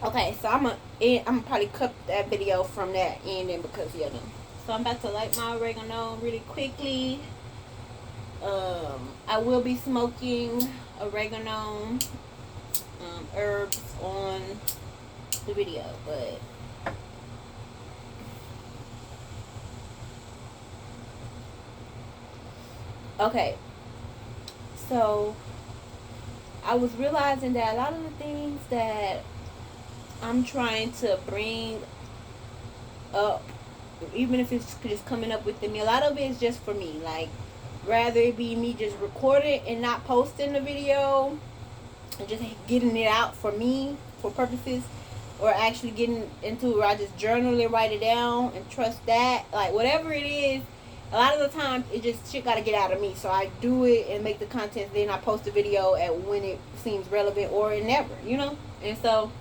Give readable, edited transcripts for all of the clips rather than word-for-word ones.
Okay, so I'm probably cut that video from that ending because yeah. So I'm about to light my oregano really quickly. I will be smoking oregano herbs on the video, but okay. So I was realizing that a lot of the things that I'm trying to bring up, even if it's just coming up with me, a lot of it is just for me. Like, rather it be me just recording and not posting the video and just getting it out for me for purposes, or actually getting into it where I just journal it, write it down, and trust that. Like, whatever it is, a lot of the time it just shit gotta get out of me. So I do it and make the content, then I post the video at when it seems relevant or it never, you know? And so,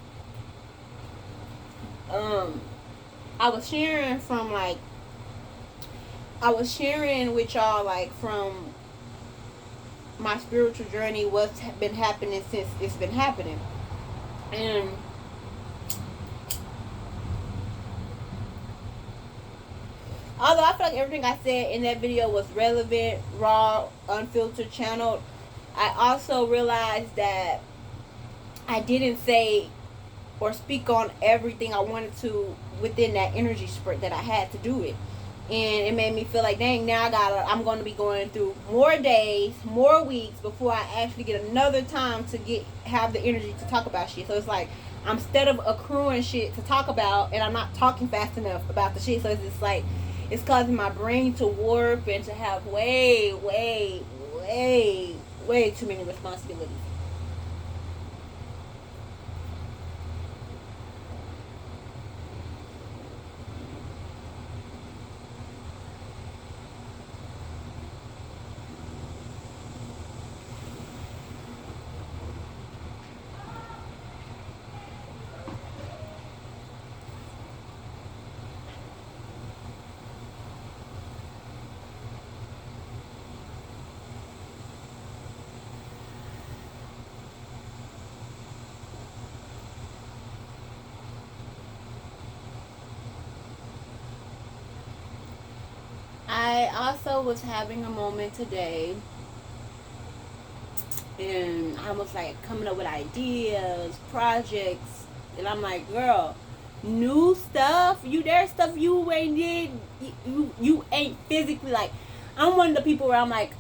um, I was sharing from like, I was sharing with y'all like from my spiritual journey, what's been happening since it's been happening. And although I feel like everything I said in that video was relevant, raw, unfiltered, channeled, I also realized that I didn't say or speak on everything I wanted to within that energy sprint that I had to do it. And it made me feel like, dang, now I'm going to be going through more days, more weeks before I actually get another time to have the energy to talk about shit. So it's like, I'm instead of accruing shit to talk about, and I'm not talking fast enough about the shit. So it's just like, it's causing my brain to warp and to have way, way, way, way too many responsibilities. I also was having a moment today, and I was like coming up with ideas, projects, and I'm like, girl, new stuff. There's stuff you ain't did. You ain't physically like. I'm one of the people where I'm like,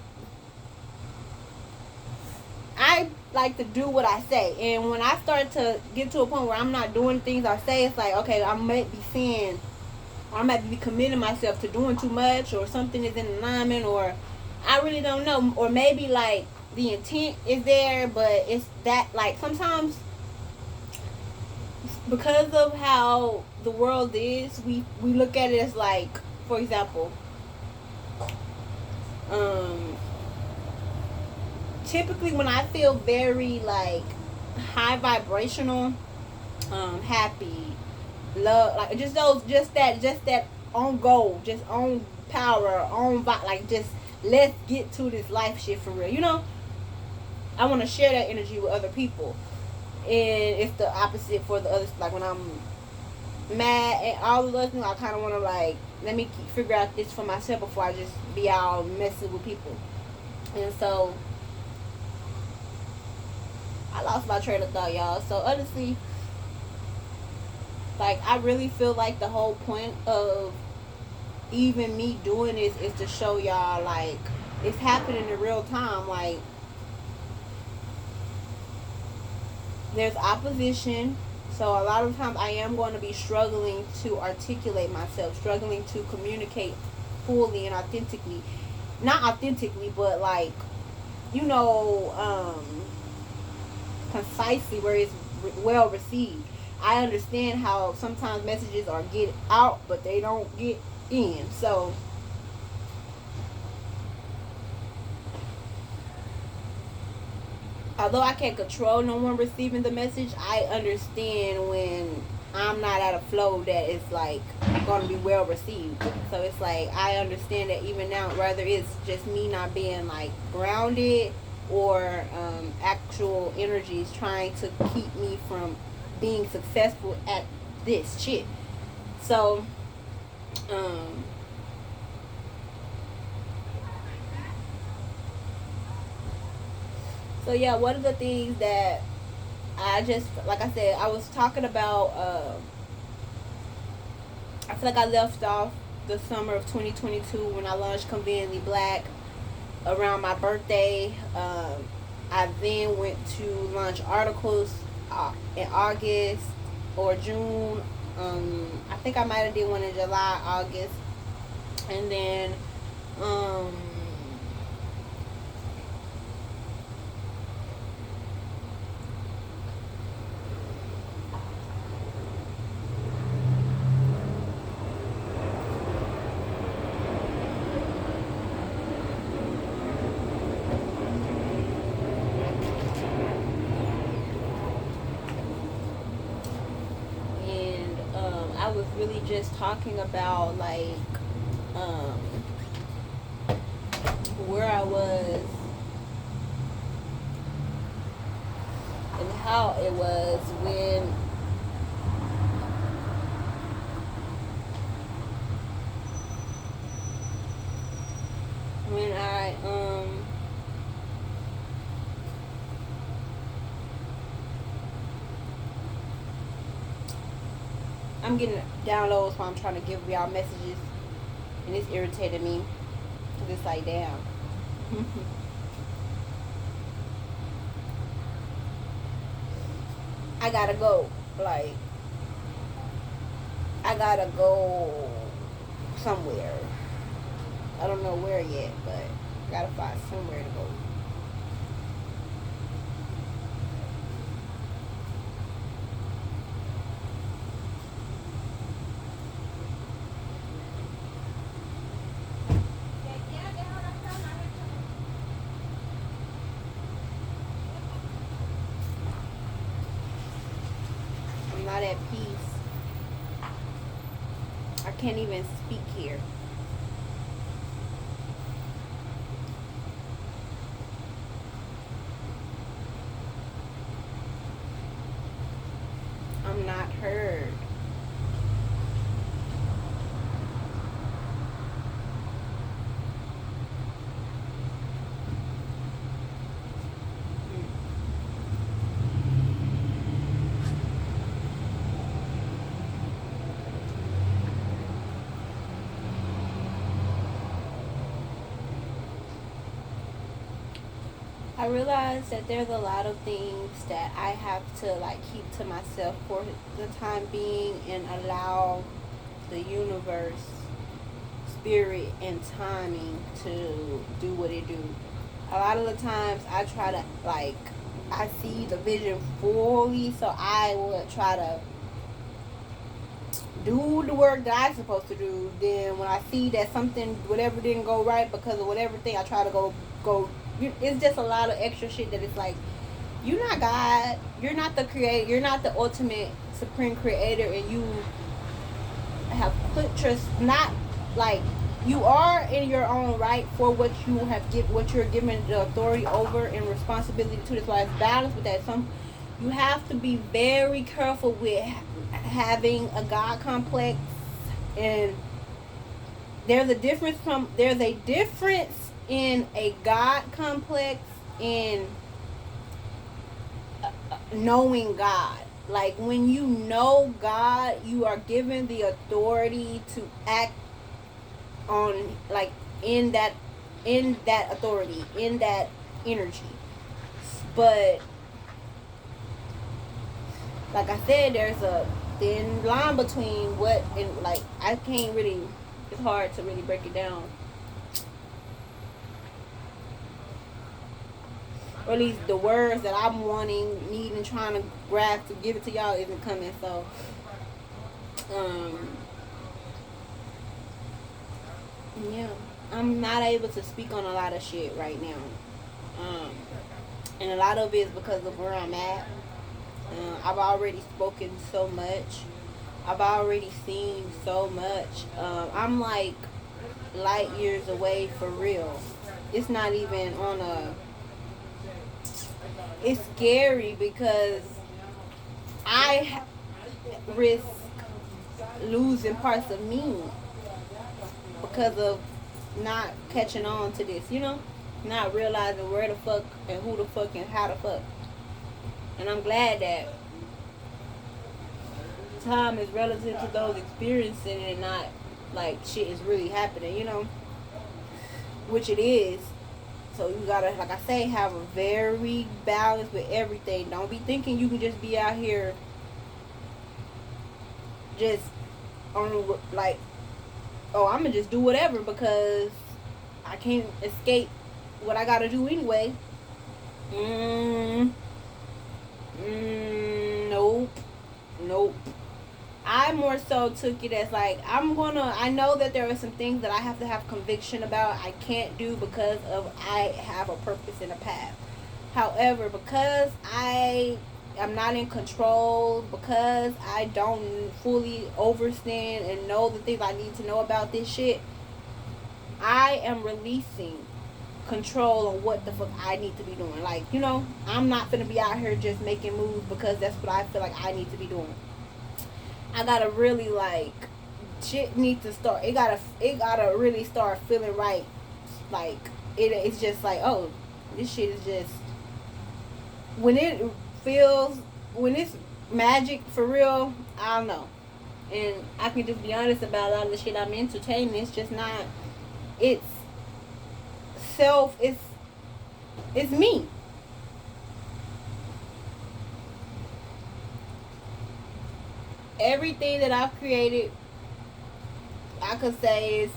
I like to do what I say, and when I start to get to a point where I'm not doing things I say, it's like, okay, I might be saying, or I might be committing myself to doing too much, or something is in alignment, or I really don't know, or maybe like the intent is there, but it's that like sometimes because of how the world is, we look at it as like, for example, um, typically when I feel very like high vibrational, happy, love, like just that on goal, just on power, on like just let's get to this life shit for real. You know, I want to share that energy with other people, and it's the opposite for the others. Like when I'm mad and all of those things, I kind of want to like let me figure out this for myself before I just be all messing with people. And so I lost my train of thought, y'all. So honestly, like I really feel like the whole point of even me doing this is to show y'all like it's happening in real time. Like there's opposition, so a lot of times I am going to be struggling to articulate myself, struggling to communicate fully and authentically, not authentically, but like, you know, concisely where it's well received. I understand how sometimes messages are get out but they don't get in. So although I can't control no one receiving the message, I understand when I'm not at a flow that is like going to be well received. So it's like I understand that even now, whether it's just me not being like grounded or actual energies trying to keep me from being successful at this shit. So so yeah, one of the things that I just, like I said, I was talking about, I feel like I left off the summer of 2022 when I launched Conveniently Black around my birthday. I then went to launch articles in August or June. I think I might have did one in July, August, and then I was really just talking about like where I was and how it was when I'm getting downloads while I'm trying to give y'all messages, and it's irritating me because it's like, damn. I gotta go. Like, I gotta go somewhere. I don't know where yet, but I gotta find somewhere to go. I'm not at peace. I can't even speak here. I'm not heard. I realize that there's a lot of things that I have to like keep to myself for the time being and allow the universe, spirit, and timing to do what it do. A lot of the times I try to like, I see the vision fully, so I would try to do the work that I'm supposed to do. Then when I see that something, whatever didn't go right because of whatever thing, I try to go. It's just a lot of extra shit that it's like, you're not God, you're not the creator, you're not the ultimate supreme creator, and you have put your, not like, you are in your own right for what you have what you're given the authority over and responsibility to. That's why it's balanced with that. You have to be very careful with having a God complex, and there's a difference in a God complex and knowing God. Like, when you know God, you are given the authority to act on, like, in that authority, in that energy. But like I said, there's a thin line between what and, like, I can't really, it's hard to really break it down. Or at least the words that I'm wanting, needing, trying to grab to give it to y'all isn't coming. So, yeah, I'm not able to speak on a lot of shit right now. And a lot of it is because of where I'm at. I've already spoken so much. I've already seen so much. I'm like light years away for real. It's not even on a... It's scary because I risk losing parts of me because of not catching on to this, not realizing where the fuck and who the fuck and how the fuck. And I'm glad that time is relative to those experiencing it and not like shit is really happening, which it is. So you gotta, like I say, have a very balance with everything. Don't be thinking you can just be out here just on like, oh, I'm gonna just do whatever because I can't escape what I gotta do anyway. Nope. I more so took it as like, I know that there are some things that I have to have conviction about I can't do because of I have a purpose and a path. However, because I am not in control, because I don't fully understand and know the things I need to know about this shit, I am releasing control on what the fuck I need to be doing. Like, I'm not gonna be out here just making moves because that's what I feel like I need to be doing. I gotta really like shit need to start. It gotta really start feeling right. Like it's just like, oh, this shit is just when it's magic for real. I don't know, and I can just be honest about a lot of the shit I'm entertaining. It's just not. It's it's me. Everything that I've created, I could say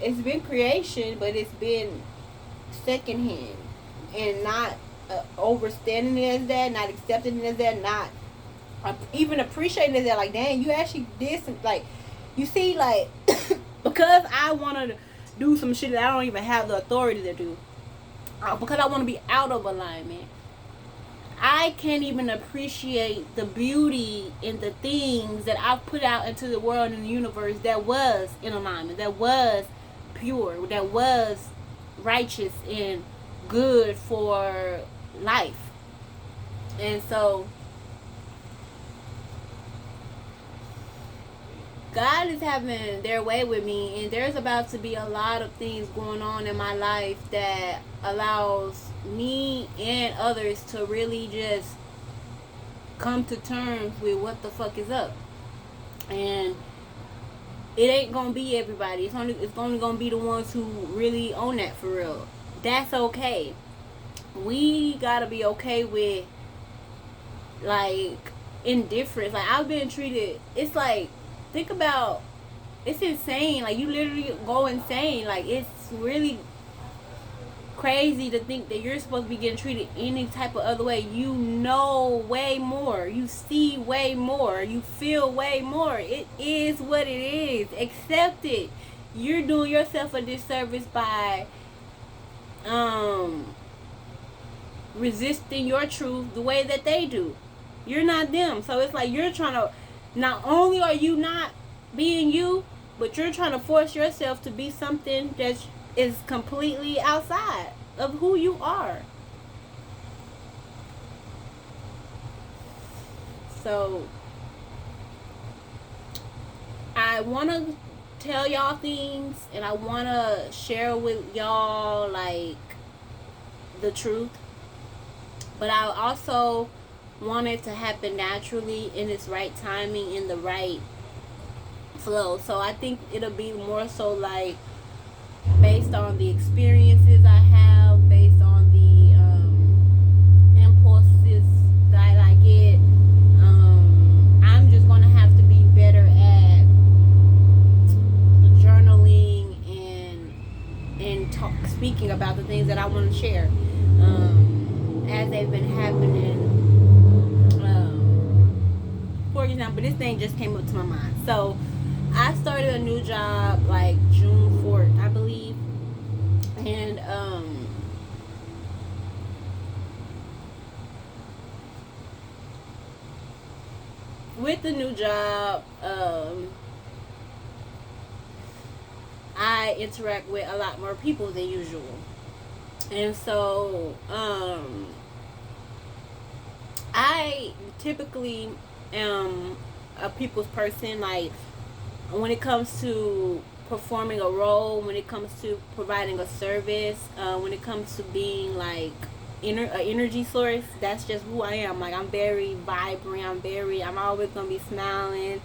it's been creation, but it's been secondhand and not overstanding it as that, not accepting it as that, not even appreciating it as that. Like, dang, you actually did some, like, you see, like, because I want to do some shit that I don't even have the authority to do, because I want to be out of alignment, I can't even appreciate the beauty in the things that I've put out into the world and the universe that was in alignment, that was pure, that was righteous and good for life. And so God is having their way with me, and there's about to be a lot of things going on in my life that allows me and others to really just come to terms with what the fuck is up. And it ain't gonna be everybody. It's only gonna be the ones who really own that for real. That's okay. We gotta be okay with like indifference. Like, I've been treated, it's like, think about, it's insane. Like, you literally go insane. Like, it's really crazy to think that you're supposed to be getting treated any type of other way. You know way more. You see way more. You feel way more. It is what it is. Accept it. You're doing yourself a disservice by resisting your truth the way that they do. You're not them. So it's like you're trying to, not only are you not being you, but you're trying to force yourself to be something that is completely outside of who you are. So I want to tell y'all things, and I want to share with y'all like the truth, but I also want it to happen naturally in its right timing, in the right flow. So I think it'll be more so like based on the experiences I have, based on the impulses that I get. I'm just gonna have to be better at journaling and speaking about the things that I want to share as they've been happening. For example, this thing just came up to my mind. So I started a new job like June 4th, I believe. And with the new job, I interact with a lot more people than usual. And so I typically am a people's person. Like when it comes to performing a role, when it comes to providing a service, when it comes to being like an energy source, that's just who I am. Like I'm very vibrant. I'm always gonna be smiling.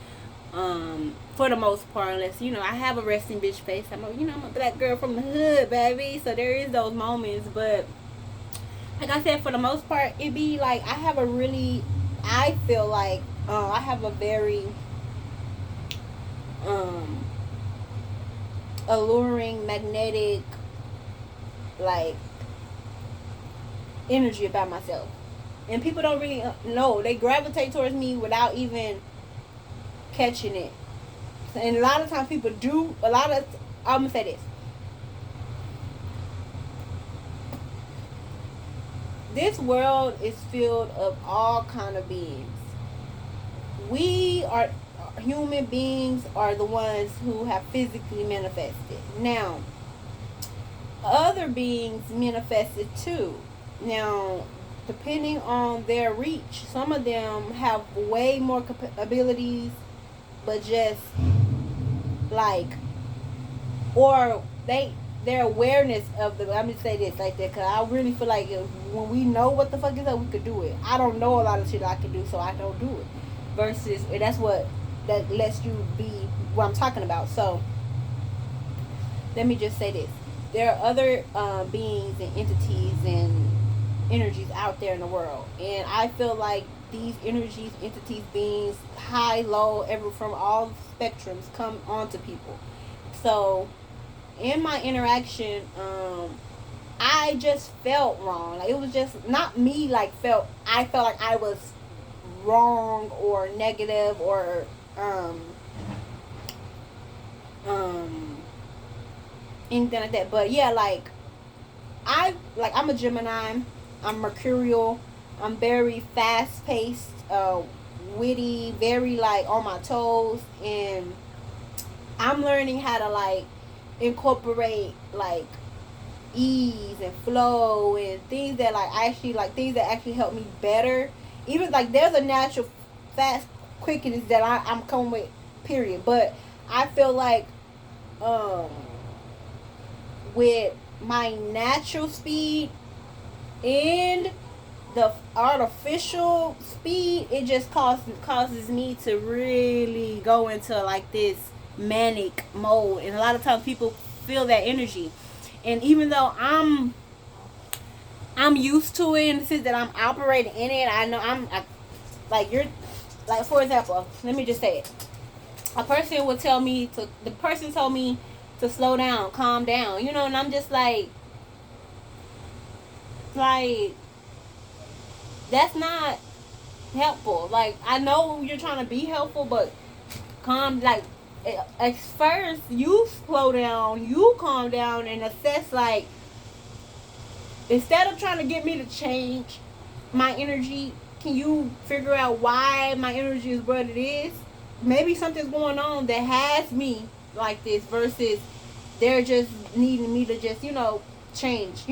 For the most part, unless I have a resting bitch face. I'm a black girl from the hood, baby. So there is those moments, but like I said, for the most part, it be like I feel like I have a very um alluring, magnetic, like energy about myself, and people don't really know. They gravitate towards me without even catching it. And a lot of times people do. I'm gonna say this. This world is filled of all kind of beings. We are human beings are the ones who have physically manifested. Now, other beings manifested too. Now, depending on their reach, some of them have way more abilities, but just like, or their awareness of the. I'm gonna say this like that because I really feel like when we know what the fuck is up, we could do it. I don't know a lot of shit I can do, so I don't do it. Versus, that's what that lets you be what I'm talking about. So let me just say this: there are other beings and entities and energies out there in the world, and I feel like these energies, entities, beings, high, low, ever from all spectrums come onto people. So in my interaction, I just felt wrong. Like it was just not me. Like I felt like I was wrong or negative or anything like that. But yeah, I'm a Gemini. I'm mercurial. I'm very fast paced, witty, very like on my toes, and I'm learning how to like incorporate like ease and flow and things that things that actually help me better. Even like there's a natural fast quickness that I'm coming with, period. But I feel like with my natural speed and the artificial speed, it just causes me to really go into like this manic mode, and a lot of times people feel that energy. And even though I'm used to it in the sense that I'm operating in it, I know you're like, for example, let me just say it. The person told me to slow down, calm down, and I'm just like that's not helpful. Like I know you're trying to be helpful, but at first you slow down, you calm down and assess, like, instead of trying to get me to change my energy, can you figure out why my energy is what it is? Maybe something's going on that has me like this versus they're just needing me to just change.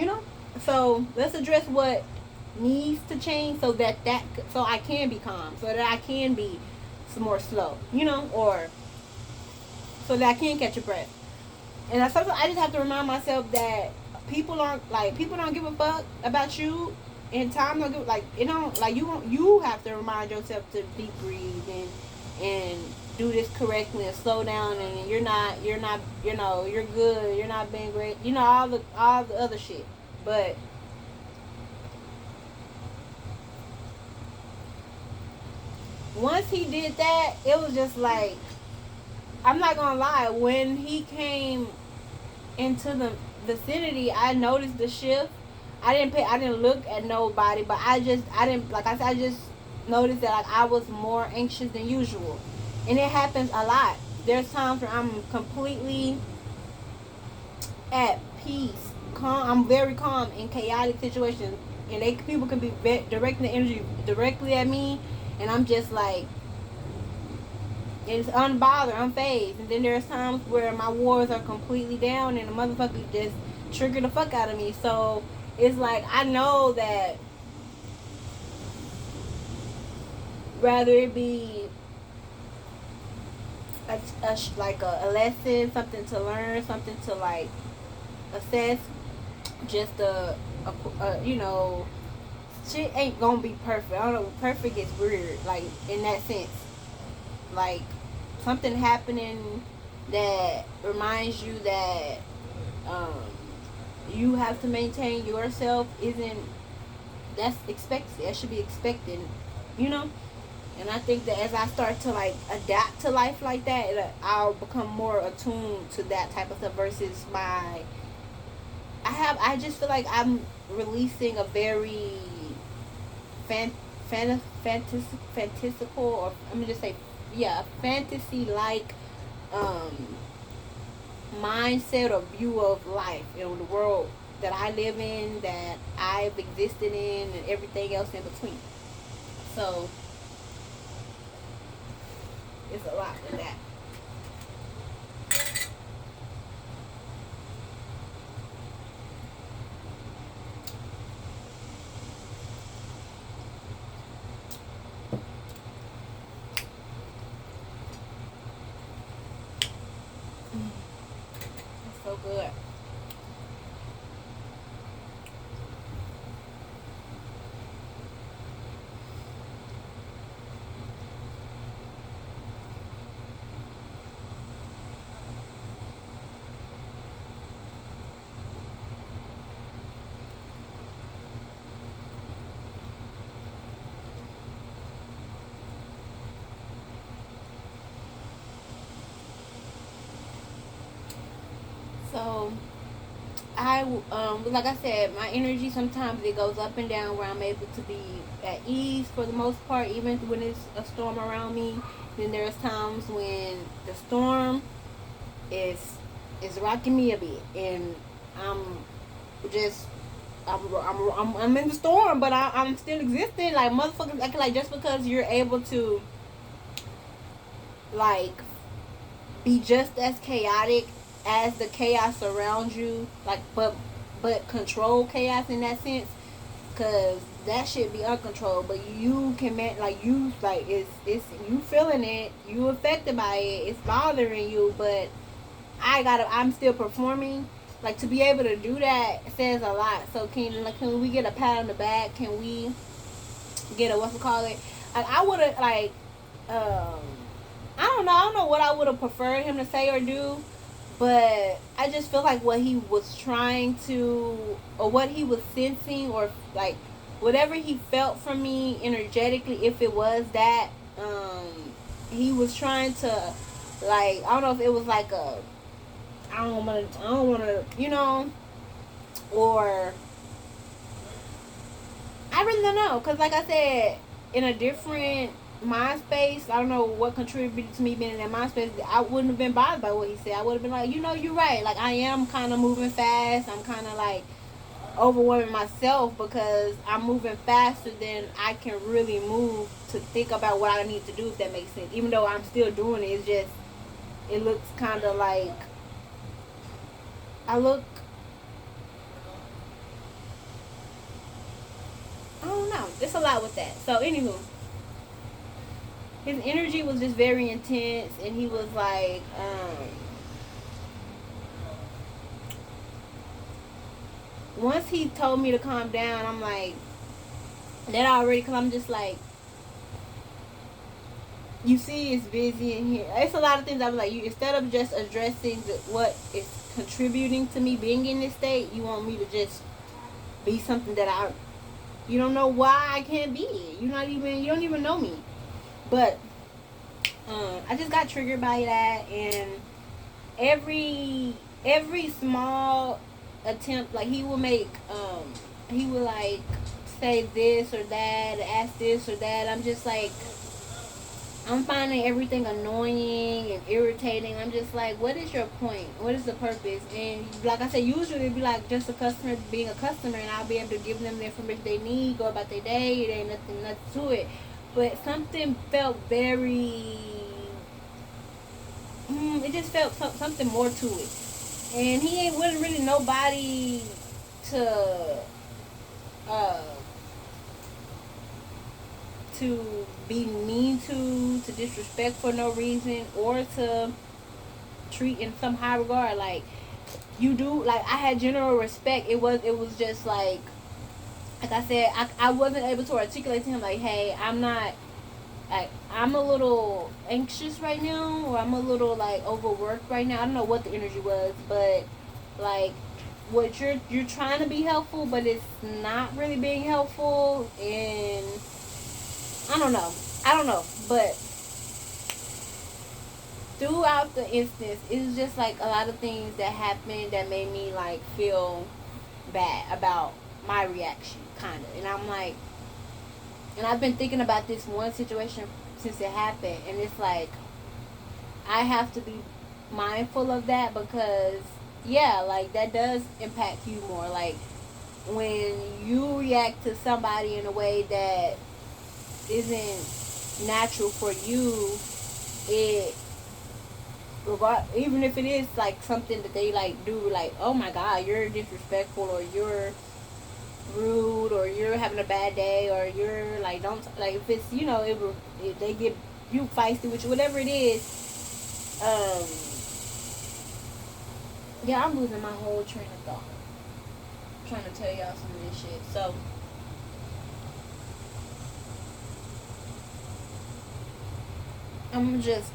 So let's address what needs to change so so I can be calm, so that I can be some more slow, or so that I can catch a breath. And sometimes I just have to remind myself that people don't give a fuck about you, and time don't give you have to remind yourself to deep breathe and do this correctly and slow down, and you're good, you're not being great, all the other shit. But once he did that, it was just like, I'm not gonna lie, when he came into the vicinity, I noticed the shift. I didn't look at nobody, but I just noticed that, like, I was more anxious than usual. And it happens a lot. There's times where I'm completely at peace, calm. I'm very calm in chaotic situations, and people can be directing the energy directly at me, and I'm just like, it's unbothered, unfazed. And then there's times where my wars are completely down and the motherfucker just trigger the fuck out of me. So it's like, I know that Rather it be like a lesson, something to learn, something to like assess. Just you know, shit ain't gonna be perfect. I don't know, perfect is weird, like in that sense. Like something happening that reminds you that um, you have to maintain yourself isn't, that's expected. That should be expected, you know. And I think that as I start to like adapt to life like that, I'll become more attuned to that type of stuff versus my. I just feel like I'm releasing a very fantastical, or I'm gonna just say, yeah, fantasy like um mindset or view of life, you know, the world that I live in, that I've existed in, and everything else in between. So it's a lot with that. It's so good. So like I said, my energy sometimes it goes up and down where I'm able to be at ease for the most part, even when it's a storm around me. Then there's times when the storm is rocking me a bit, and I'm just I'm in the storm, but I'm still existing. Like motherfuckers, like just because you're able to like be just as chaotic as the chaos around you, like but control chaos in that sense, because that shit be uncontrolled, but you can like you like it's you feeling it, you affected by it, it's bothering you, but I'm still performing. Like to be able to do that says a lot. So can we get a pat on the back? Can we get a what's it called it? Like I would have like um I don't know what I would have preferred him to say or do, but I just feel like what he was trying to, or what he was sensing, or like whatever he felt from me energetically, if it was that, he was trying to, like, I don't know if it was like a, I don't want to, you know, or I really don't know, cause like I said, in a different mind space, I don't know what contributed to me being in that mind space. I wouldn't have been bothered by what he said. I would have been like, you know, you're right. Like I am kind of moving fast. I'm kind of like overwhelming myself because I'm moving faster than I can really move to think about what I need to do. If that makes sense. Even though I'm still doing it, it's just it looks kind of like I look. I don't know. There's a lot with that. So anywho, his energy was just very intense, and he was like, once he told me to calm down, I'm like, that already, because I'm just like, you see, it's busy in here. It's a lot of things. I'm like, you instead of just addressing what is contributing to me being in this state, you want me to just be something that you don't know why I can't be. You don't even know me, but I just got triggered by that, and every small attempt, like he would like say this or that, ask this or that. I'm just like, I'm finding everything annoying and irritating. I'm just like, what is your point? What is the purpose? And like I said, usually it'd be like just a customer being a customer, and I'll be able to give them the information they need, go about their day. There ain't nothing to it. But something felt very. It just felt something more to it. And he wasn't really nobody to uh to be mean to disrespect for no reason, or to treat in some high regard. Like, you do, like, I had general respect. It was just like I said, I wasn't able to articulate to him, like, hey, I'm not, like, I'm a little anxious right now, or I'm a little, like, overworked right now. I don't know what the energy was, but, like, what you're trying to be helpful, but it's not really being helpful. And I don't know, but throughout the instance, it was just like a lot of things that happened that made me, like, feel bad about my reaction, kind of. And I'm like, and I've been thinking about this one situation since it happened, and it's like, I have to be mindful of that, because, yeah, like, that does impact you more. Like, when you react to somebody in a way that isn't natural for you, it, even if it is, like, something that they, like, do, like, oh my god, you're disrespectful, or you're rude, or you're having a bad day, or you're, like, don't, like, if it's, if they get you feisty with you, whatever it is. Yeah, I'm losing my whole train of thought. I'm trying to tell y'all some of this shit. So, I'm just,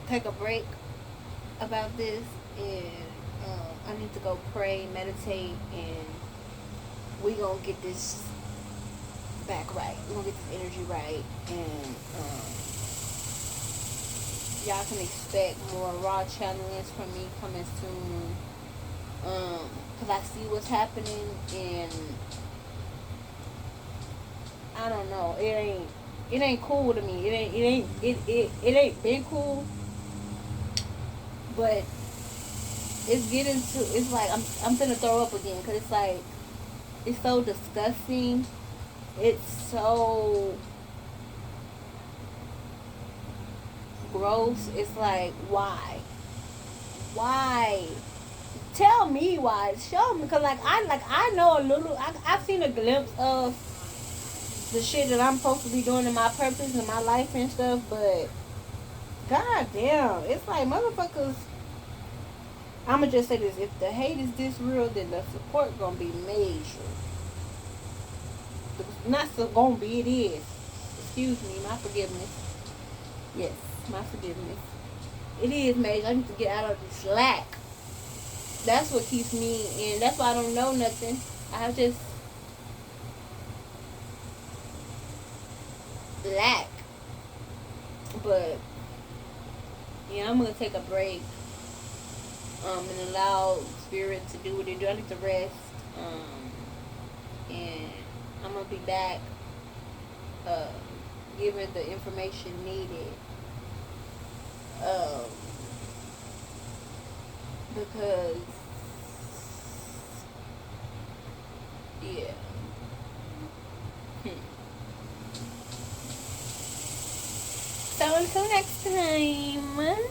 take a break about this, and I need to go pray, meditate, and we gonna get this back right. We gonna get this energy right, and y'all can expect more raw challenges from me coming soon. Cause I see what's happening, and I don't know. It ain't cool to me. It ain't been cool, but it's getting to. It's like I'm finna throw up again, cause it's like, it's so disgusting. It's so gross. It's like, why? Why? Tell me why. Show me, cause I know a little. I've seen a glimpse of the shit that I'm supposed to be doing in my purpose in my life and stuff, but god damn, it's like, motherfuckers. I'ma just say this: if the hate is this real, then the support gonna be major. Not so gonna be, it is. Excuse me, my forgiveness. Yes, my forgiveness. It is major. I need to get out of this lack. That's what keeps me in. That's why I don't know nothing. I just lack. But yeah, I'm gonna take a break. And allow spirit to do what it do. I need to rest. And I'm gonna be back. Given the information needed. Because yeah. So until next time.